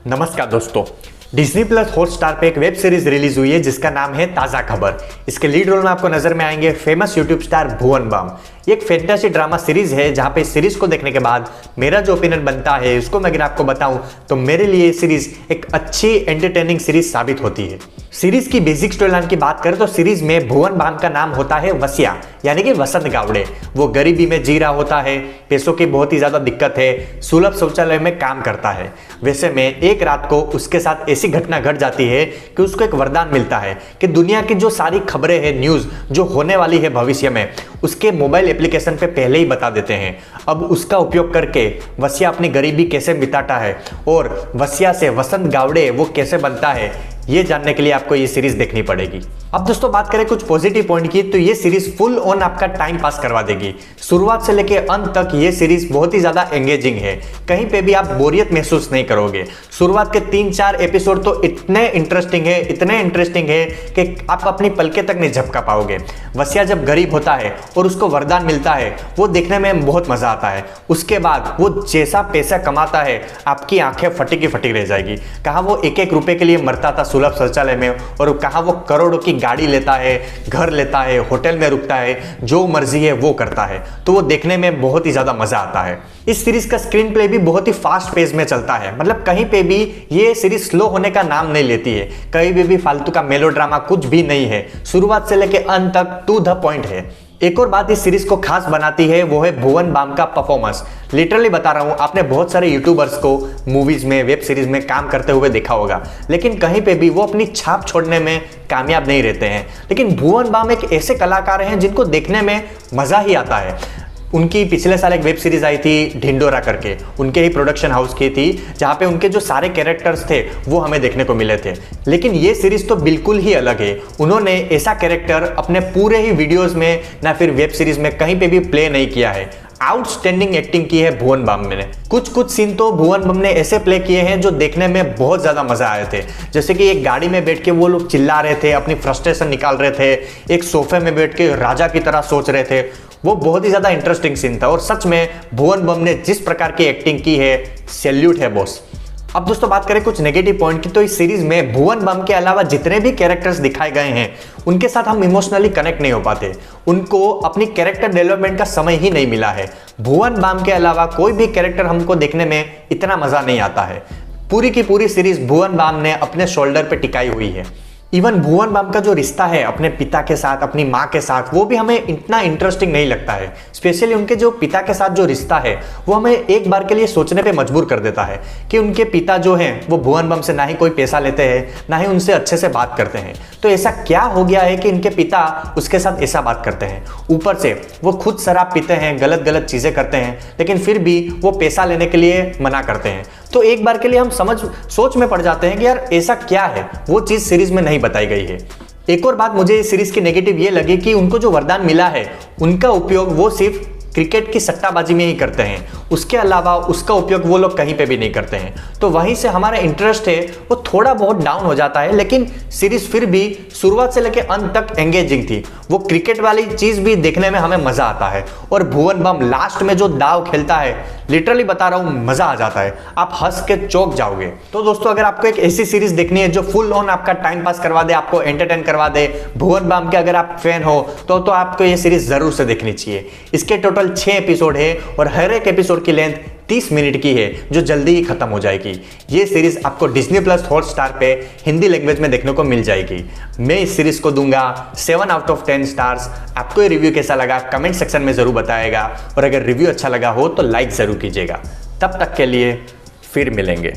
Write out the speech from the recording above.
नमस्कार दोस्तों, Disney plus Hotstar पे एक वेब सीरीज रिलीज हुई है जिसका नाम है ताज़ा खबर। इसके लीड रोल में आपको नजर में आएंगे फेमस यूट्यूब स्टार भुवन बाम। ये एक फैंटेसी ड्रामा सीरीज है जहां पे इस सीरीज को देखने के बाद मेरा जो ओपिनियन बनता है उसको मैं अगर आपको बताऊं तो मेरे लिए ये सीरीज एक अच्छी एंटरटेनिंग सीरीज साबित होती है। सीरीज की बेसिक स्टोरी लाइन की बात करें तो सीरीज में भुवन बाम का नाम होता है वसिया, यानी कि वसंत गावड़े। वो गरीबी में जी रहा होता है, पैसों की बहुत ही ज्यादा दिक्कत है, सुलभ शौचालय में काम करता है। वैसे में एक रात को उसके साथ ऐसी घटना घट जाती है कि उसको एक वरदान मिलता है कि दुनिया की जो सारी खबरें हैं, न्यूज जो होने वाली है भविष्य में, उसके मोबाइल एप्लीकेशन पे पहले ही बता देते हैं। अब उसका उपयोग करके वसिया अपनी गरीबी कैसे मिटाता है और वसिया से वसंत गावड़े वो कैसे बनता है, ये जानने के लिए आपको ये सीरीज देखनी पड़ेगी। अब दोस्तों बात करें कुछ पॉजिटिव पॉइंट की, तो ये सीरीज फुल ऑन आपका टाइम पास करवा देगी। शुरुआत से लेकर अंत तक ये सीरीज बहुत ही ज्यादा एंगेजिंग है, कहीं पे भी आप बोरियत महसूस नहीं करोगे। शुरुआत के 3-4 एपिसोड तो इतने इंटरेस्टिंग है कि आप अपनी पलके तक नहीं झपका पाओगे। वसिया जब गरीब होता है और उसको वरदान मिलता है, वो देखने में बहुत मजा आता है। उसके बाद वो जैसा पैसा कमाता है, आपकी आंखें फटी की फटी रह जाएगी। कहाँ वो एक रुपए के लिए मरता था सुलभ शौचालय में, और कहाँ वो करोड़ों की गाड़ी लेता है, घर लेता है, होटल में रुकता है, जो मर्जी है वो करता है। तो वो देखने में बहुत ही ज्यादा मजा आता है। इस सीरीज का स्क्रीन प्ले भी बहुत ही फास्ट पेस में चलता है, मतलब कहीं पे भी ये सीरीज स्लो होने का नाम नहीं लेती है। कहीं भी फालतू का मेलोड्रामा कुछ भी नहीं है, शुरुआत से लेकर अंत तक टू द पॉइंट है। एक और बात इस सीरीज को खास बनाती है वो है भुवन बाम का परफॉर्मेंस। लिटरली बता रहा हूं, आपने बहुत सारे यूट्यूबर्स को मूवीज में, वेब सीरीज में काम करते हुए देखा होगा, लेकिन कहीं पे भी वो अपनी छाप छोड़ने में कामयाब नहीं रहते हैं। लेकिन भुवन बाम एक ऐसे कलाकार हैं जिनको देखने में मजा ही आता है। उनकी पिछले साल एक वेब सीरीज आई थी ढिंडोरा करके, उनके ही प्रोडक्शन हाउस की थी, जहाँ पे उनके जो सारे कैरेक्टर्स थे वो हमें देखने को मिले थे। लेकिन ये सीरीज तो बिल्कुल ही अलग है। उन्होंने ऐसा कैरेक्टर अपने पूरे ही वीडियोस में ना फिर वेब सीरीज में कहीं पे भी प्ले नहीं किया है। आउटस्टैंडिंग एक्टिंग की है भुवन बाम ने। कुछ सीन तो भुवन बाम ने ऐसे प्ले किए हैं जो देखने में बहुत ज्यादा मजा आए थे। जैसे कि एक गाड़ी में बैठ के वो लोग चिल्ला रहे थे, अपनी फ्रस्ट्रेशन निकाल रहे थे, एक सोफे में बैठ के राजा की तरह सोच रहे थे। वो बहुत ही ज्यादा इंटरेस्टिंग सीन था और सच में भुवन बाम ने जिस प्रकार की एक्टिंग की है, सैल्यूट है बॉस। अब दोस्तों बात करें कुछ नेगेटिव पॉइंट की, तो इस सीरीज में भुवन बाम के अलावा जितने भी कैरेक्टर्स दिखाए गए हैं उनके साथ हम इमोशनली कनेक्ट नहीं हो पाते। उनको अपनी कैरेक्टर डेवलपमेंट का समय ही नहीं मिला है। भुवन बाम के अलावा कोई भी कैरेक्टर हमको देखने में इतना मजा नहीं आता है। पूरी की पूरी सीरीज भुवन बाम ने अपने शोल्डर पे टिकाई हुई है। इवन भुवन बाम का जो रिश्ता है अपने पिता के साथ, अपनी माँ के साथ, वो भी हमें इतना इंटरेस्टिंग नहीं लगता है। स्पेशली उनके जो पिता के साथ जो रिश्ता है वो हमें एक बार के लिए सोचने पे मजबूर कर देता है कि उनके पिता जो हैं वो भुवन बाम से ना ही कोई पैसा लेते हैं, ना ही उनसे अच्छे से बात करते हैं। तो ऐसा क्या हो गया है कि इनके पिता उसके साथ ऐसा बात करते हैं? ऊपर से वो खुद शराब पीते हैं, गलत चीजें करते हैं, लेकिन फिर भी वो पैसा लेने के लिए मना करते हैं। तो एक बार के लिए हम सोच में पड़ जाते हैं कि यार ऐसा क्या है, वो चीज सीरीज में नहीं बताई गई है। एक और बात मुझे इस सीरीज की नेगेटिव ये लगी कि उनको जो वरदान मिला है उनका उपयोग वो सिर्फ क्रिकेट की सट्टाबाजी में ही करते हैं, उसके अलावा उसका उपयोग वो लोग कहीं पे भी नहीं करते हैं। तो वहीं से हमारा इंटरेस्ट है वो थोड़ा बहुत डाउन हो जाता है। लेकिन सीरीज फिर भी शुरुआत से लेकर अंत तक एंगेजिंग थी। वो क्रिकेट वाली चीज भी देखने में हमें मजा आता है, और भुवन बाम लास्ट में जो दाव खेलता है, लिटरली बता रहा हूं, मजा आ जाता है। आप हंस के चौंक जाओगे। तो दोस्तों अगर आपको एक ऐसी सीरीज देखनी है जो फुल ऑन आपका टाइम पास करवा दे, आपको एंटरटेन करवा दे, भुवन बाम के अगर आप फैन हो तो आपको ये सीरीज जरूर से देखनी चाहिए। इसके टोटल 6 एपिसोड है और हर एक एपिसोड की लेंथ 30 मिनट की है, जो जल्दी ही खत्म हो जाएगी। ये सीरीज आपको डिज्नी प्लस हॉटस्टार पे हिंदी लैंग्वेज में देखने को मिल जाएगी। मैं इस सीरीज को दूंगा 7 आउट ऑफ 10 स्टार्स। आपको ये रिव्यू कैसा लगा कमेंट सेक्शन में जरूर बताएगा, और अगर रिव्यू अच्छा लगा हो तो लाइक जरूर कीजिएगा। तब तक के लिए फिर मिलेंगे।